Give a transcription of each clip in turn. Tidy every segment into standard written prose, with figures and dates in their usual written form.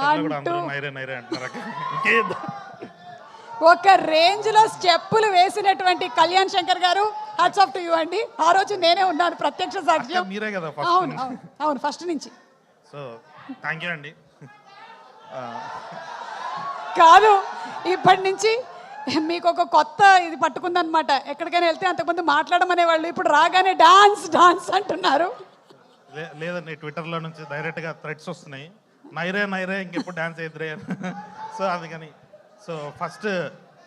అంటూ ఒక రేంజ్ లో స్టెప్పులు వేసినటువంటి కళ్యాణ్ శంకర్ గారు హ్యాట్స్ ఆఫ్ టు యూ అండి. ఆ రోజు నేనే ఉన్నాను ప్రత్యక్ష సాక్ష్యం. మీరే కదా అవును అవును అవును ఫస్ట్ నుంచి. సో థ్యాంక్ యూ అండి. కాదు ఇప్పటి నుంచి మీకు ఒక కొత్త ఇది పట్టుకుందనమాట. ఎక్కడికైనా వెళ్తే అంతకుముందు మాట్లాడమనేవాళ్ళు, ఇప్పుడు రాగానే డాన్స్ డాన్స్ అంటున్నారు. లేదండి, ట్విట్టర్లో నుంచి డైరెక్ట్గా థ్రెడ్స్ వస్తున్నాయి, నైరే నైరే ఇంకెప్పుడు డ్యాన్స్ వేద్దరే అని. సో అందుకని ఫస్ట్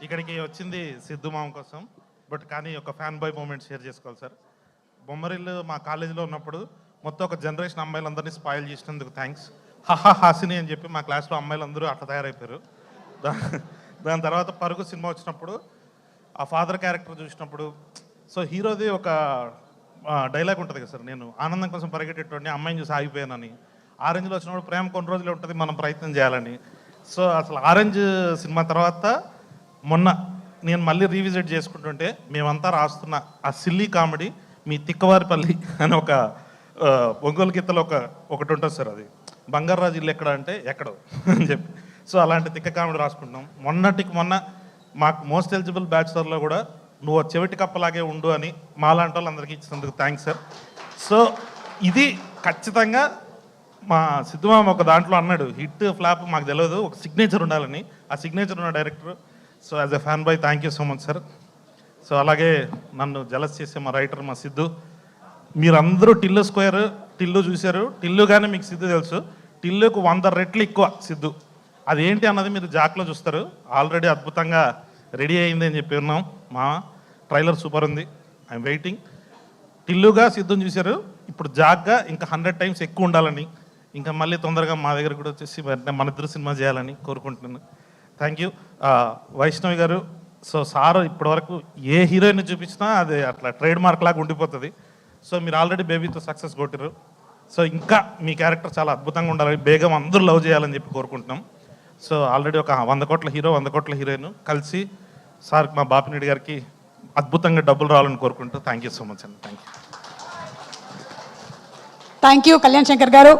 ఇక్కడికి వచ్చింది సిద్ధు మామ కోసం. బట్ కానీ ఒక ఫ్యాన్ బాయ్ మూమెంట్ షేర్ చేసుకోవాలి సార్. బొమ్మరిల్లు మా కాలేజీలో ఉన్నప్పుడు మొత్తం ఒక జనరేషన్ అమ్మాయిలందరినీ స్పాయిల్ చేసినందుకు థ్యాంక్స్. హహా హాసిని అని చెప్పి మా క్లాస్లో అమ్మాయిలందరూ అట్లా తయారైపోయారు. దాని తర్వాత పరుగు సినిమా వచ్చినప్పుడు ఆ ఫాదర్ క్యారెక్టర్ చూసినప్పుడు సో హీరోది ఒక డైలాగ్ ఉంటుంది కదా సార్, నేను ఆనందం కోసం పరిగెట్టేటువంటి అమ్మాయిని చూసి ఆగిపోయానని. ఆరెంజ్లో వచ్చినప్పుడు ప్రేమ కొన్ని రోజులు ఉంటుంది, మనం ప్రయత్నం చేయాలని. సో అసలు ఆరెంజ్ సినిమా తర్వాత మొన్న నేను మళ్ళీ రీవిజిట్ చేసుకుంటుంటే మేమంతా రాస్తున్న ఆ సిల్లీ కామెడీ మీ తిక్కవారిపల్లి అని ఒక ఒంగోలు గీతలో ఒకటి ఉంటుంది సార్, అది బంగారాజు ఇల్లు ఎక్కడ అంటే ఎక్కడో అని చెప్పి. సో అలాంటి తిక్క కామెడీ రాసుకుంటున్నాం. మొన్న మాకు మోస్ట్ ఎలిజిబుల్ బ్యాచులర్లో కూడా నువ్వు చెవిటి కప్పలాగే ఉండు అని మాలాంటి వాళ్ళందరికీ ఇచ్చినందుకు థ్యాంక్స్ సార్. సో ఇది ఖచ్చితంగా మా సిద్ధుమామ ఒక దాంట్లో అన్నాడు, హిట్ ఫ్లాప్ మాకు తెలియదు, ఒక సిగ్నేచర్ ఉండాలని. ఆ సిగ్నేచర్ ఉన్న director. So as a fan boy thank you so much sir. So అలాగే నన్ను జలస్ చేసే మా రైటర్ మా సిద్ధు. మీరందరూ టిల్లు స్క్వేర్ టిల్లు చూశారు, టిల్లుగానే మీకు సిద్ధు తెలుసు. టిల్లుకు 100 రెట్లు ఎక్కువ సిద్ధు. అదేంటి అన్నది మీరు జాక్లో చూస్తారు. ఆల్రెడీ అద్భుతంగా రెడీ అయింది అని చెప్పి ఉన్నాం. మా ట్రైలర్ సూపర్ ఉంది, ఐఎమ్ వెయిటింగ్. టిల్లుగా సిద్ధుని చూశారు, ఇప్పుడు జాగ్గా ఇంకా 100 టైమ్స్ ఎక్కువ ఉండాలని, ఇంకా మళ్ళీ తొందరగా మా దగ్గర కూడా వచ్చేసి మన ఇద్దరు సినిమా చేయాలని కోరుకుంటున్నాను. Thank you. వైష్ణవి గారు, సో సార్ ఇప్పటివరకు ఏ హీరోయిన్ చూపించినా అది అట్లా ట్రేడ్ మార్క్ లాగా ఉండిపోతుంది. సో మీరు ఆల్రెడీ బేబీతో సక్సెస్ కొట్టారు. సో ఇంకా మీ క్యారెక్టర్ చాలా అద్భుతంగా ఉండాలి, బేగం అందరూ లవ్ చేయాలని చెప్పి కోరుకుంటున్నాం. సో ఆల్రెడీ ఒక 100 కోట్ల హీరో 100 కోట్ల హీరోయిన్ కలిసి సార్ మా బాపినేడి గారికి అద్భుతంగా డబ్బులు రావాలని కోరుకుంటూ థ్యాంక్ యూ సో మచ్ అండి. Thank you. Thank you Kalyan Shankar గారు.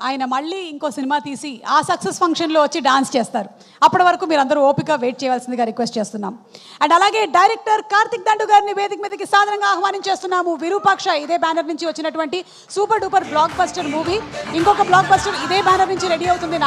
ఆయన మళ్ళీ ఇంకో సినిమా తీసి ఆ సక్సెస్ ఫంక్షన్లో వచ్చి డాన్స్ చేస్తారు. అప్పటి వరకు మీరు అందరూ ఓపిక వెయిట్ చేయవలసిందిగా రిక్వెస్ట్ చేస్తున్నాం. అండ్ అలాగే డైరెక్టర్ కార్తిక్ దండు గారిని వేదిక మీదకి సాధారణంగా ఆహ్వానించేస్తున్నాము. విరూపాక్ష ఇదే బ్యానర్ నుంచి వచ్చినటువంటి super duper block buster movie. ఇంకొక బ్లాక్ బస్టర్ ఇదే బ్యానర్ నుంచి రెడీ అవుతుంది.